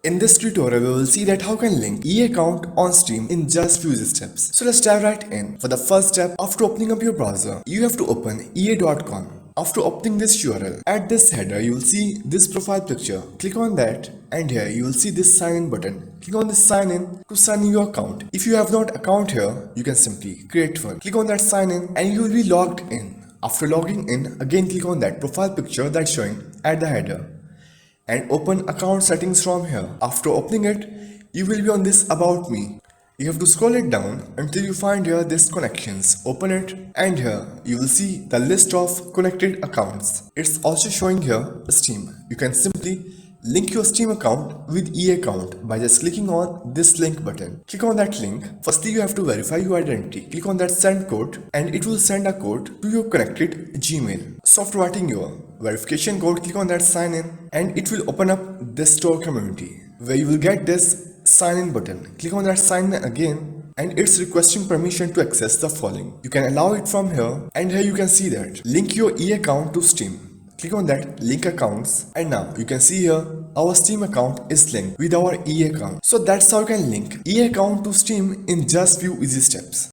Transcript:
In this tutorial, we will see that how can link EA account on Steam in just few steps. So let's dive right in. For the first step, after opening up your browser, you have to open ea.com. After opening this URL, at this header, you will see this profile picture. Click on that, and here you will see this sign in button. Click on this sign in to sign in your account. If you have not account here, you can simply create one. Click on that sign in and you will be logged in. After logging in, again click on that profile picture that's showing at the header and open account settings from here. After opening it, you will be on this about me. You have to scroll it down until you find here this connections. Open it and here you will see the list of connected accounts. It's also showing here Steam. You can simply link your Steam account with EA account by just clicking on this link button. Click on that link. Firstly, you have to verify your identity. Click on that send code and it will send a code to your connected Gmail. So after writing your verification code, click on that sign in and it will open up this store community where you will get this sign in button. Click on that sign in again and it's requesting permission to access the following. You can allow it from here and here you can see that link your EA account to Steam. Click on that link accounts and now you can see here our Steam account is linked with our EA account. So that's how you can link EA account to Steam in just few easy steps.